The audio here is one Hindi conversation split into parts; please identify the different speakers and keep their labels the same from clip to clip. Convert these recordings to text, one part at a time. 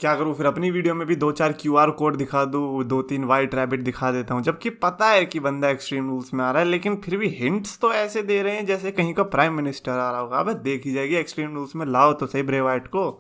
Speaker 1: क्या करूँ फिर अपनी वीडियो में भी 2-4 QR कोड दिखा दूँ, 2-3 वाइट रैबिट दिखा देता हूँ, जबकि पता है कि बंदा एक्सट्रीम रूल्स में आ रहा है, लेकिन फिर भी हिंट्स तो ऐसे दे रहे हैं जैसे कहीं का प्राइम मिनिस्टर आ रहा होगा। अबे देखी जाएगी एक्सट्रीम रूल्स में, लाओ तो सही ब्रे वाइट को।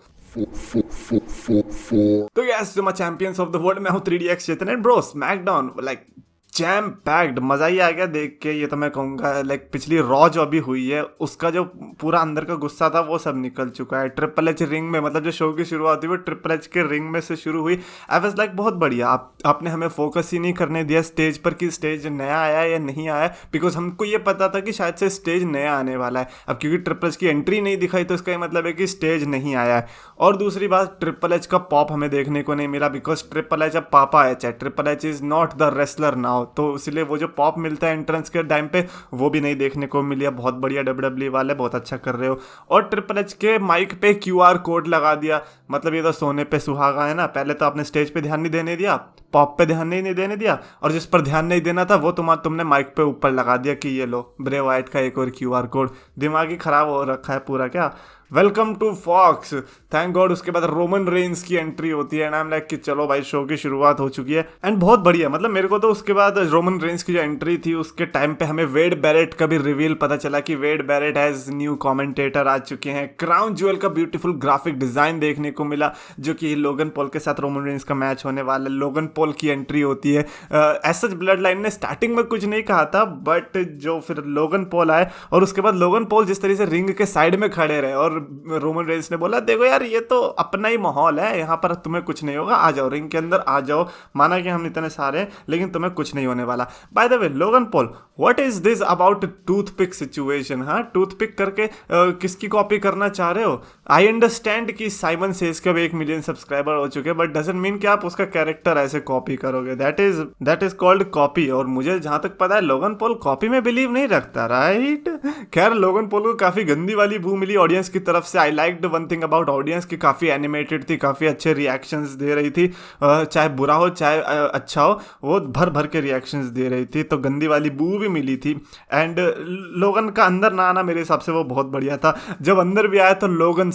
Speaker 1: तो yes my champions of the world, मैं हूँ 3DX Chetan and bro SmackDown like jam packed, मजा ही आ गया देख के। ये तो मैं कहूँगा लाइक पिछली रॉ जो अभी हुई है उसका जो पूरा अंदर का गुस्सा था वो सब निकल चुका है। ट्रिपल एच रिंग में, मतलब जो शो की शुरुआत हुई वो ट्रिपल एच के रिंग में से शुरू हुई। आई वाज लाइक बहुत बढ़िया, आपने हमें फोकस ही नहीं करने दिया स्टेज पर कि स्टेज नया आया या नहीं आया, बिकॉज हमको ये पता था कि शायद से स्टेज नया आने वाला है। अब क्योंकि ट्रिपल एच की एंट्री नहीं दिखाई तो इसका ये मतलब है कि स्टेज नहीं आया है। और दूसरी बात, ट्रिपल एच का पॉप हमें देखने को नहीं मिला, बिकॉज ट्रिपल एच अब पापा एच है। Triple H is not the wrestler now, तो इसलिए वो जो पॉप मिलता है एंट्रेंस के टाइम पे वो भी नहीं देखने को मिली। बहुत बढ़िया WWE वाले, बहुत अच्छा कर रहे हो। और ट्रिपल एच के माइक पे QR कोड लगा दिया, मतलब ये तो सोने पे सुहागा है ना। पहले तो आपने स्टेज पे ध्यान नहीं देने दिया, पॉप पे ध्यान नहीं देने दिया, और जिस पर ध्यान नहीं देना था वो तुमने माइक पे ऊपर लगा दिया कि ये लो ब्रे वाइट का एक और QR कोड। दिमाग ही खराब हो रखा है पूरा क्या। Welcome to Fox, thank God. उसके बाद रोमन रेंस की एंट्री होती है एंड आई एम लाइक कि चलो भाई शो की शुरुआत हो चुकी है एंड बहुत बढ़िया। मतलब मेरे को तो उसके बाद रोमन रेंस की जो एंट्री थी उसके टाइम पे हमें वेड बैरेट का भी रिवील पता चला कि वेड बैरेट एज न्यू कमेंटेटर आ चुके हैं। क्राउन ज्वेल का ब्यूटीफुल ग्राफिक डिजाइन देखने को मिला, जो कि लोगन पॉल के साथ रोमन रेंस का मैच होने वाला है। लोगन पॉल की एंट्री होती है। एज सच ब्लड लाइन ने स्टार्टिंग में कुछ नहीं कहा था, बट जो फिर लोगन पॉल आए और उसके बाद लोगन पॉल जिस तरीके से रिंग के साइड में खड़े रहे और रोमन रेंस ने बोला देखो यार ये तो अपना ही माहौल है, यहाँ पर तुम्हें कुछ नहीं होगा, आ जाओ रिंग के अंदर आ जाओ, माना कि हम इतने सारे हैं लेकिन तुम्हें कुछ नहीं होने वाला। By the way Logan Paul, what is this about toothpick situation? हाँ, टूथपिक करके किसकी कॉपी करना चाह रहे हो? आई अंडरस्टैंड कि साइमन सेज के अब 1 मिलियन सब्सक्राइबर हो चुके हैं, बट डजंट मीन कि आप उसका कैरेक्टर ऐसे कॉपी करोगे। That is called copy. और मुझे जहां तक पता है लोगन पॉल कॉपी में बिलीव नहीं रखता, राइट? खैर लोगन पॉल को काफी गंदी वाली बू मिली ऑडियंस की तरफ से। I liked one thing about audience कि काफी एनिमेटेड थी, काफी अच्छे रिएक्शंस दे रही थी, चाहे बुरा हो चाहे अच्छा हो, वो भर भर के रिएक्शंस दे रही थी। तो गंदी वाली बू भी मिली थी एंड लोगन का अंदर ना आना मेरे हिसाब से वो बहुत बढ़िया था। जब अंदर भी आया तो लोगन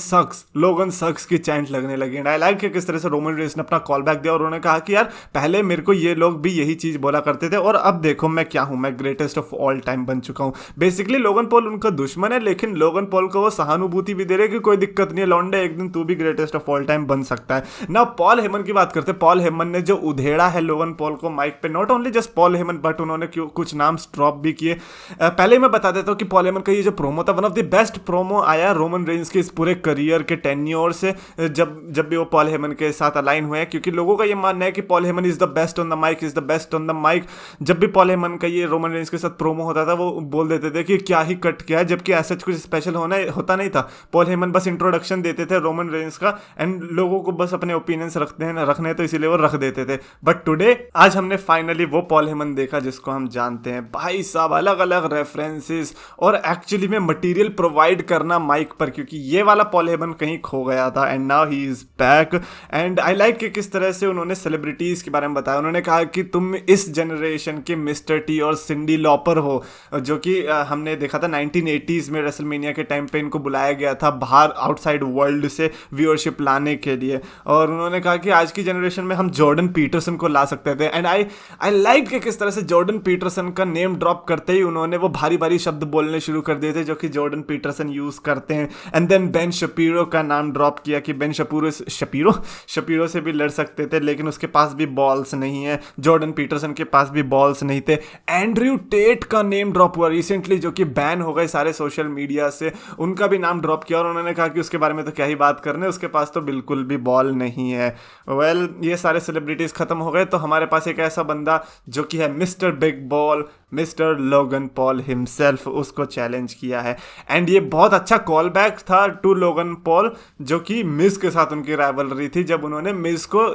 Speaker 1: सक्स की चैंट लगने लगी। एंड आई लाइक किस तरह से रोमन रेंस ने अपना कॉल बैक दिया और उन्होंने कहा कि यार पहले मेरे को ये लोग भी यही चीज बोला करते थे और अब देखो मैं क्या हूं, मैं ग्रेटेस्ट ऑफ ऑल टाइम बन चुका हूं। बेसिकली लोगन पॉल उनका दुश्मन है, लेकिन लोगन पॉल को वो सहानुभूति भी दे रहे कि कोई दिक्कत नहीं है लौंडे, एक दिन तू भी ग्रेटेस्ट ऑफ ऑल टाइम बन सकता है ना। पॉल हेमन की बात करते हैं। पॉल हेमन ने जो उधेड़ा है लोगन पॉल को माइक पे, not only just Paul Heyman but उन्होंने कुछ नाम ड्रॉप भी किए। पहले मैं बता देता हूं कि पॉल हेमन का ये जो प्रोमो था one of the best promo आया रोमन रेंस के इस पूरे करियर के टेन्योर से, जब भी वो पॉल हेमन के साथ अलाइन हुए हैं, क्योंकि लोगों का ये मानना है कि Paul Heyman is the best on the mic, is the best on the mic. जब भी पॉल हेमन का ये रोमन रेंस के साथ प्रोमो होता था वो बोल देते थे कि क्या ही कट किया है, जबकि ऐसा कुछ स्पेशल होता नहीं था। पॉल हेमन बस इंट्रोडक्शन देते थे रोमन रेंस का एंड लोगों को बस अपने ओपिनियंस रखने तो इसीलिए वो रख देते थे। बट टुडे आज हमने फाइनली वो पॉल हेमन देखा जिसको हम जानते हैं। भाई साहब अलग अलग रेफरेंसेस और एक्चुअली में मटेरियल प्रोवाइड करना माइक पर, क्योंकि ये वाला पॉल हेमन कहीं खो गया था and now he is back. And I like कि किस तरह से उन्होंने सेलिब्रिटीज के बारे में बताया। उन्होंने कहा कि तुम इस जनरेशन के मिस्टर टी और सिंडी लॉपर हो, जो कि हमने देखा था 1980s में रेसलमेनिया के टाइम पे इनको बुलाया गया था बाहर आउटसाइड वर्ल्ड से व्यूअरशिप लाने के लिए। और उन्होंने कहा कि आज की जनरेशन में हम जॉर्डन पीटरसन को ला सकते थे। एंड आई लाइक कि किस तरह से जॉर्डन पीटरसन का नेम ड्रॉप करते ही उन्होंने वो भारी भारी शब्द बोलने शुरू कर दिए थे जो कि जॉर्डन पीटरसन यूज करते हैं। एंड देन बेन शपीरो का नाम ड्रॉप किया कि बेन शपीरो से भी लड़ सकते थे, लेकिन उसके पास भी बॉल्स नहीं है, जॉर्डन पीटरसन के पास भी बॉल्स नहीं थे। एंड्रयू टेट का नेम ड्रॉप हुआ रिसेंटली, जो कि बैन हो गए सारे सोशल मीडिया से, उनका भी नाम ड्रॉप किया और उन्होंने कहा कि उसके बारे में तो क्या ही बात करने, उसके पास तो बिल्कुल भी बॉल नहीं है। वेल ये सारे सेलिब्रिटीज खत्म हो गए तो हमारे पास एक ऐसा बंदा जो कि है mister big ball, mister Logan Paul himself, उसको चैलेंज किया है। एंड ये बहुत अच्छा कॉल बैक था टू लोगन पॉल, जो कि मिज के साथ उनकी राइवलरी थी, जब उन्होंने मिज को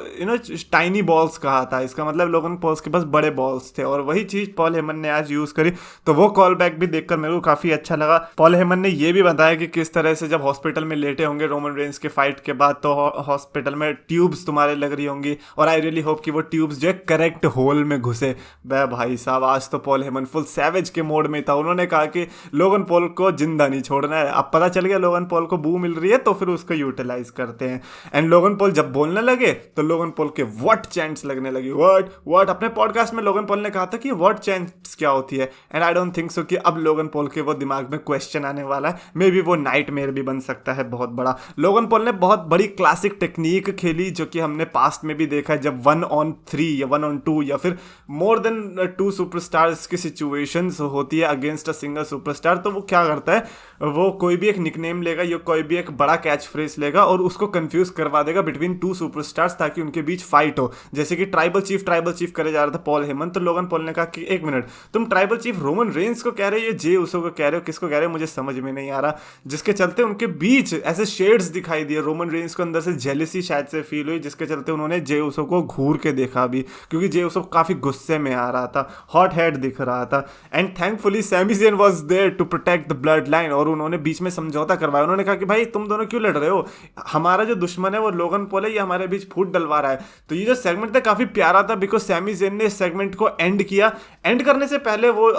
Speaker 1: टाइनी बॉल्स कहा था। इसका मतलब लोगन पॉल्स के पास बड़े बॉल्स थे और वही चीज पॉल हेमन ने आज यूज करी। तो वो कॉल बैक भी देखकर मेरे को काफी अच्छा लगा। पॉल हेमन ने ये भी बताया कि किस तरह जैसे जब हॉस्पिटल में लेटे होंगे रोमन रेंस के फाइट के बाद, तो हॉस्पिटल में ट्यूब्स तुम्हारे लग रही होंगी, और आई रियली होप कि वो ट्यूब्स जो है करेक्ट होल में घुसे। वह भाई साहब, आज तो पॉल हेमन फुल सैवेज के मोड में था। उन्होंने कहा कि लोगन पॉल को जिंदा नहीं छोड़ना है। अब पता चल गया लोगन पॉल को बू मिल रही है, तो फिर उसको यूटिलाइज करते हैं। एंड लोगन पॉल जब बोलने लगे तो लोगन पॉल के व्हाट चैंट्स लगने लगी। व्हाट अपने पॉडकास्ट में लोगन पॉल ने कहा था कि व्हाट चैंट्स क्या होती है, and I don't think so कि अब लोगन पॉल के वो दिमाग में क्वेश्चन आने वाला है। मे बी वो नाइटमेयर भी बन सकता है बहुत बड़ा। लोगन पॉल ने बहुत बड़ी क्लासिक टेक्निक खेली जो कि हमने पास्ट में भी देखा है। जब 1-on-3 या 1-on-2 या फिर मोर देन 2 सुपरस्टार्स की सिचुएशंस होती है अगेंस्ट अ सिंगल सुपरस्टार, तो वो क्या करता है, वो कोई भी एक निकनेम लेगा या कोई भी एक बड़ा कैच फ्रेज लेगा और उसको कंफ्यूज करवा देगा बिटवीन 2 सुपरस्टार्स, ताकि उनके बीच फाइट हो। जैसे कि ट्राइबल चीफ करे जा रहा था पॉल हेमन, तो लोगन पॉल ने कहा कि एक मिनट, तुम ट्राइबल चीफ रोमन रेंस को कह रहे हो, ये जे उसो को कह रहे हो, किसको कह रहे हो, मुझे समझ में नहीं आ रहा। जिसके चलते उनके बीच ऐसे शेड्स दिखाई दिए। रोमन रेंस को अंदर से जेलिसी शायद से फील हुई, जिसके चलते उन्होंने जे उसो को घूर के देखा भी, क्योंकि जे उसो काफी गुस्से में आ रहा था, हॉट हेड दिख रहा था। And thankfully Sami Zayn was there to protect the bloodline, और उन्होंने बीच में समझौता करवाया। उन्होंने कहा कि भाई तुम दोनों क्यों लड़ रहे हो, हमारा जो दुश्मन है वो लोगन पॉल है, ये हमारे बीच फूट डलवा रहा है। तो ये जो सेगमेंट था काफी प्यारा था, बिकॉज सैमी ज़ेन ने इस सेगमेंट को एंड किया। एंड करने से पहले वो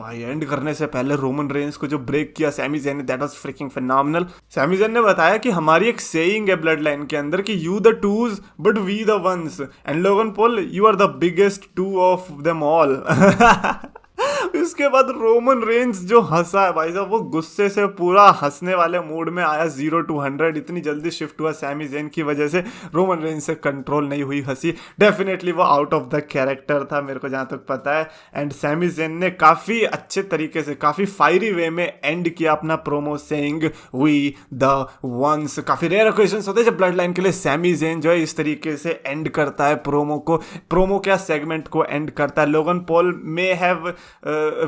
Speaker 1: एंड करने से पहले रोमन रेंस को जो ब्रेक किया सैमी ज़ेन ने, that was freaking phenomenal. Sami Zayn ने बताया कि हमारी एक सेइंग है ब्लड लाइन के अंदर कि you the twos but we the ones, and Logan Paul you are the biggest two of them all. इसके बाद रोमन रेंस जो हंसा है भाई साहब, वो गुस्से से पूरा हंसने वाले मूड में आया। 0 to 100 इतनी जल्दी शिफ्ट हुआ सैमी ज़ेन की वजह से, रोमन रेंस से कंट्रोल नहीं हुई हंसी। डेफिनेटली वो आउट ऑफ द कैरेक्टर था, मेरे को जहाँ तक पता है। एंड सैमी ज़ेन ने काफ़ी अच्छे तरीके से, काफ़ी फायरी वे में एंड किया अपना promo saying we the ones. काफ़ी रेयर ओकेजन्स होते हैं जब ब्लड लाइन के लिए सैमी ज़ेन जो है इस तरीके से एंड करता है प्रोमो क्या सेगमेंट को एंड करता है। Logan Paul may have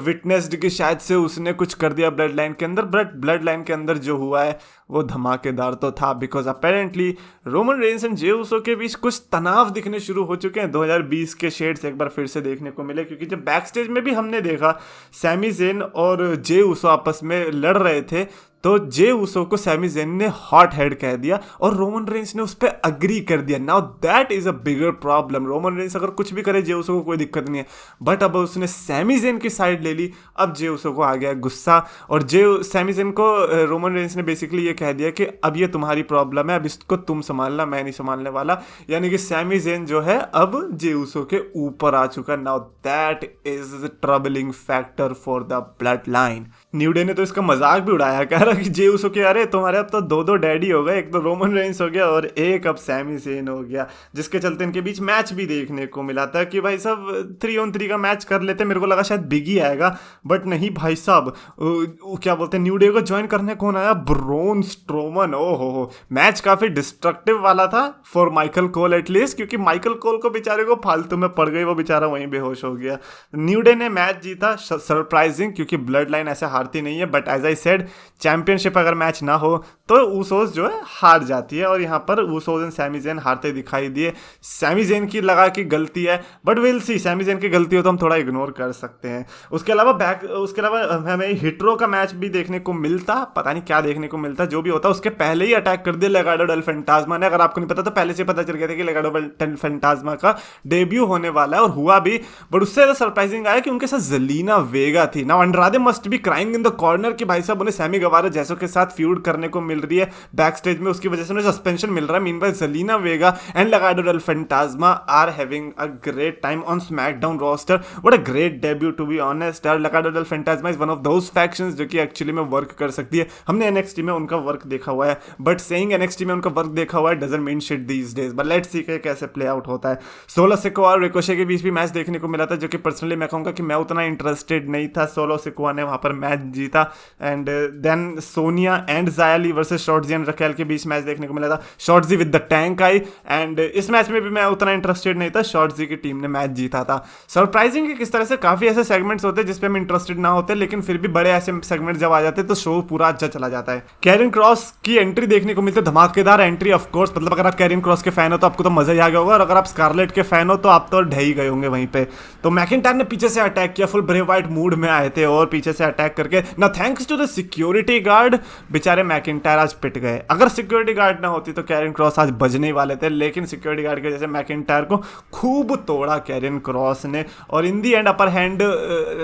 Speaker 1: witnessed कि शायद से उसने कुछ कर दिया ब्लड लाइन के अंदर, बट ब्लड लाइन के अंदर जो हुआ है वो धमाकेदार तो था, because apparently Roman Reigns and Jey Uso के बीच कुछ तनाव दिखने शुरू हो चुके हैं। 2020 के शेड्स एक बार फिर से देखने को मिले, क्योंकि जब बैक स्टेज में भी हमने देखा सैमी ज़ेन और जे उसो आपस में लड़ रहे थे, तो जे उसो को सैमी ज़ेन ने हॉट हेड कह दिया और रोमन रेंस ने उस पर अग्री कर दिया। Now that is a bigger problem. Roman Reigns अगर कुछ भी करे जे उसो को कोई दिक्कत नहीं है, बट अब उसने सैमी ज़ेन की साइड ले ली। अब जे उसो को आ गया गुस्सा, और सैमी ज़ेन को रोमन रेंस ने बेसिकली ये कह दिया कि अब ये तुम्हारी प्रॉब्लम है, अब इसको तुम संभालना, मैं नहीं संभालने वाला। यानी कि सैमी ज़ेन जो है अब जे उसो के ऊपर आ चुका। Now that is troubling factor for the blood line. New Day ने तो इसका मजाक भी उड़ाया, कह रहा कि जे उसो के अरे तुम्हारे अब तो 2 डैडी हो गए, एक तो रोमन रेंस हो गया और एक अब सैमी ज़ेन हो गया, जिसके चलते इनके बीच मैच भी देखने को मिला था कि भाई साहब 3-on-3 का मैच कर लेते। मेरे को लगा शायद बिगी आएगा, बट नहीं भाई साहब, क्या बोलते हैं, न्यू डे को ज्वाइन करने कौन आया, ब्रोन स्ट्रोमन। हो मैच काफी डिस्ट्रक्टिव वाला था फॉर माइकल कोल एटलीस्ट, क्योंकि माइकल कोल को बेचारे को फालतू में पड़ गई, वो बेचारा वहीं बेहोश हो गया। न्यू डे ने मैच जीता, सरप्राइजिंग, क्योंकि ब्लड लाइन ऐसे हारती नहीं है, but as I said championship अगर मैच ना हो तो ऊसोस जो है हार जाती है, और यहाँ पर ऊसोस एंड सैमी ज़ेन हारते दिखाई दिए। सैमी ज़ेन की लगा कि गलती है, but will see, Sami Zayn की गलती हो तो हम थोड़ा इग्नोर कर सकते हैं। उसके अलावा हमें हिट्रो का मैच भी देखने को मिलता, पता नहीं क्या देखने को मिलता, जो भी होता उसके पहले ही अटैक कर दिया लेगाडो डेल फैंटास्मा ने। अगर आपको नहीं पता तो पहले से पता चल गया था कि लेगाडो डेल फैंटास्मा का डेब्यू होने वाला है, और हुआ भी। बट उससे ज़्यादा सरप्राइजिंग आया कि उनके साथ ज़ेलिना वेगा थी। Now Andrade must be crying in the corner कि भाई साहब उन्हें सैमी गवारा जैसो के साथ फ्यूड करने को मिल रही है बैक स्टेज में, उसकी वजह से उन्हें सस्पेंशन मिल रहा है। Meanwhile Zelina Vega and Legado del Fantasma are having a great time on SmackDown roster. What a great debut to be honest. Legado del Fantasma is one of those factions जो कि एक्चुअली में वर्क कर सकती है। हमने एनएक्सटी में उनका वर्क देखा हुआ है, बट सेइंग एनएक्सटी में उनका वर्क देखा हुआ है doesn't mean shit these days, but let's see कैसे प्ले आउट होता है। सोलो सिकोआ और रिकोशे के बीच भी मैच देखने को मिला था, जो कि पर्सनली मैं कहूँगा कि मैं उतना इंटरेस्टेड नहीं था। सोलो सिकोआ ने वहाँ पर मैच जीता, and then Sonya and Xia Li versus Shotzi and Raquel के बीच मैच देखने को मिला था। Shotzi with the tank I, and इस मैच में भी मैं उतना इंटरेस्टेड नहीं था, शॉर्ट्जी की टीम ने मैच जीता था। सरप्राइजिंग कि किस तरह से काफ़ी ऐसे सेगमेंट्स होते हैं जिसपे हम इंटरेस्टेड ना होते, लेकिन फिर भी बड़े ऐसे सेगमेंट जब आ जाते हैं तो शो पूरा अच्छा चला जाता है। कैरन क्रॉस की एंट्री देखने को मिलती है, धमाकेदार एंट्री ऑफ कोर्स। मतलब अगर आप कैरियन क्रॉस के फैन हो तो आपको तो मजा ही आ गया होगा, और अगर आप स्कारलेट के फैन हो तो आप तो ढह ही गए होंगे वहीं पे। तो मैकिंटायर ने पीछे से अटैक किया, फुल ब्रेव वाइट मूड में आए थे और पीछे से अटैक करके ना, thanks to the security guard, बेचारे मैकिंटायर आज पिट गए। अगर सिक्योरिटी गार्ड ना होती तो कैरियन क्रॉस आज बजने ही वाले थे, लेकिन सिक्योरिटी गार्ड की वजह से मैकिंटायर को खूब तोड़ा कैरियन क्रॉस ने, और in the end upper hand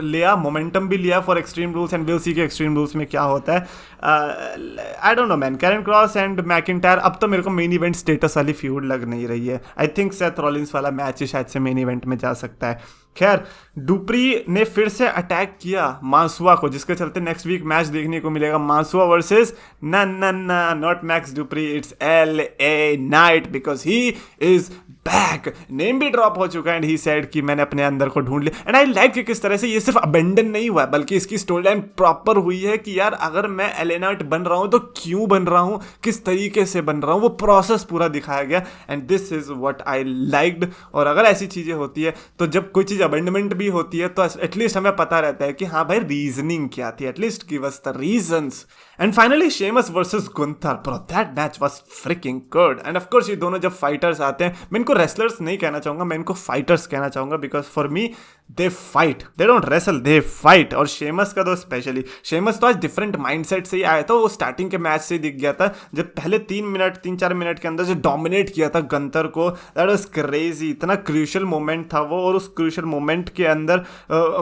Speaker 1: लिया, मोमेंटम भी लिया for Extreme Rules, and will see के एक्सट्रीम रूल्स में क्या होता है। I don't know man, Karrion Kross and McIntyre, अब तो मेरे को मेन इवेंट स्टेटस वाली फ्यूड लग नहीं रही है। आई थिंक सेथ रॉलिंस वाला मैच ही शायद से मेन इवेंट में जा सकता है। खैर, डुप्री ने फिर से अटैक किया मांसुआ को, जिसके चलते नेक्स्ट वीक मैच देखने को मिलेगा Mansoor versus not Max Dupri, it's LA Knight, because he is back. Name भी ड्रॉप हो चुका है एंड ही सेड कि मैंने अपने अंदर को ढूंढ लिया। एंड आई लाइक कि किस तरह से ये सिर्फ अबेंडन नहीं हुआ है, बल्कि इसकी स्टोरी लाइन प्रॉपर हुई है कि यार अगर मैं LA नाइट बन रहा हूं तो क्यों बन रहा हूं, किस तरीके से बन रहा हूं, वो प्रोसेस पूरा दिखाया गया, and this is what I liked. और अगर ऐसी चीजें होती है तो जब कोई चीज अबेंडमेंट भी होती है तो एटलीस्ट हमें पता रहता है कि हाँ भाई रीजनिंग क्या थी, at least give us the reasons. And finally Sheamus versus Gunther, bro that match was fricking good. End of course ये दोनों जब फाइटर्स आते हैं, मैं इनको रेसलर्स नहीं कहना चाहूंगा, मैं इनको फाइटर्स कहना चाहूंगा, because for me they fight, they don't wrestle, they fight. और शेमस का तो स्पेशली, शेमस तो आज डिफरेंट माइंडसेट से ही आया था, वो स्टार्टिंग के मैच से ही दिख गया था, जब पहले 3-4 मिनट के अंदर जो डोमिनेट किया था गंतर को, दैट वाज क्रेजी। इतना क्रूशियल मोमेंट था वो, और उस क्रूशियल मोमेंट के अंदर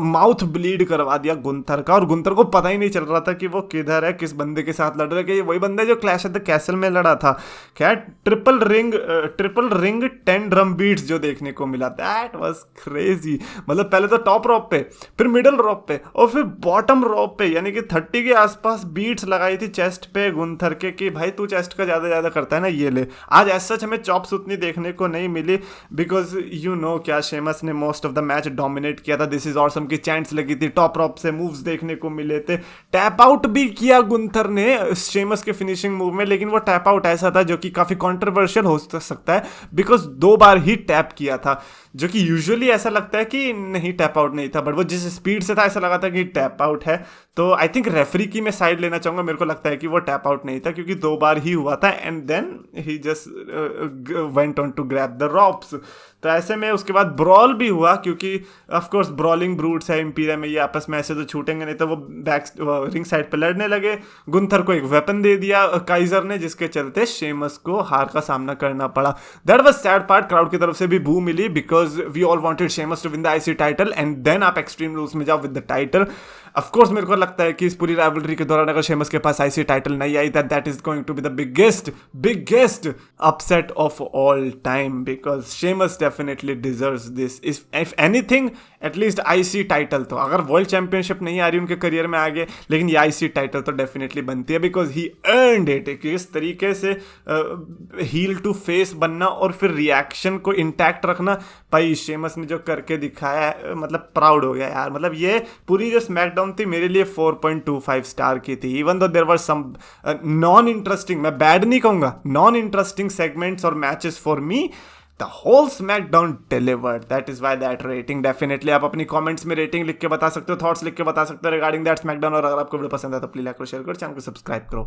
Speaker 1: माउथ ब्लीड करवा दिया गुंथर का, और गुंथर को पता ही नहीं चल रहा था कि वो किधर है, किस बंदे के साथ लड़ रहा है, कि वही बंदा जो क्लैश एट द कैसल में लड़ा था। क्या ट्रिपल रिंग 10 ड्रम बीट्स जो देखने को मिला, दैट वाज क्रेजी। मतलब पहले तो टॉप रॉप पे, फिर मिडल रॉप पे, और फिर बॉटम रॉप पे, यानी कि 30 के आसपास बीट्स लगाई थी चेस्ट पे गुंथर के, कि भाई तू चेस्ट का ज्यादा करता है ना, ये ले। आज ऐसा हमें चॉप्स उतनी देखने को नहीं मिली, बिकॉज यू नो क्या शेमस ने most of the match dominate किया था, दिस इज ऑसम की चैंट्स लगी थी, टॉप रॉप से मूव्स देखने को मिले थे, टैप आउट भी किया गुंथर ने शेमस के फिनिशिंग मूव में, लेकिन वो टैप आउट ऐसा था जो कि काफी कंट्रोवर्शियल हो सकता है, बिकॉज 2 बार ही टैप किया था, जो कि यूजुअली ऐसा लगता है कि नहीं टैप आउट नहीं था, बट वो जिस स्पीड से था ऐसा लगा था कि टैप आउट है। तो आई थिंक रेफरी की मैं साइड लेना चाहूंगा, मेरे को लगता है कि वो टैप आउट नहीं था, क्योंकि 2 बार ही हुआ था, and then he just went on to grab the ropes. तो ऐसे में उसके बाद ब्रॉल भी हुआ, क्योंकि ऑफ कोर्स ब्रॉलिंग ब्रूट्स है इंपीरिया में, ये आपस में ऐसे तो छूटेंगे नहीं, तो वो बैक रिंग साइड पे लड़ने लगे। गुंथर को एक वेपन दे दिया काइजर ने, जिसके चलते शेमस को हार का सामना करना पड़ा। That was sad part, crowd की तरफ से भी बू मिली, because we all wanted Sheamus to win the IC title, and then आप एक्सट्रीम रूल्स में जाओ with the title. Of course मेरे को लगता है कि इस पूरी राइवलरी के दौरान अगर शेमस के पास IC टाइटल नहीं आई, that is going to be the biggest upset of all time, because Sheamus definitely deserves this, if anything at least IC title. तो अगर वर्ल्ड चैंपियनशिप नहीं आ रही उनके करियर में आगे, लेकिन ये IC टाइटल तो डेफिनेटली बनती है, बिकॉज ही अर्नड इट। किस तरीके से हील टू फेस बनना और फिर रिएक्शन को इंटैक्ट रखना, भाई शेमस ने जो करके दिखाया है, मतलब प्राउड हो गया यार। मतलब ये पूरी जो स्मैकडाउन थी मेरे लिए 4.25 स्टार की थी, even though there were some non interesting, मैं बैड नहीं कहूंगा, नॉन इंटरेस्टिंग सेगमेंट्स और matches for me, The whole SmackDown delivered. That is why that rating. Definitely आप अपनी कमेंट्स में रेटिंग लिख के बता सकते हो, थॉट्स लिख के बता सकते हो रिगार्डिंग दैट SmackDown। और अगर आपको वीडियो पसंद है तो प्लीज लाइक करो, शेयर करो, चैनल को सब्सक्राइब करो।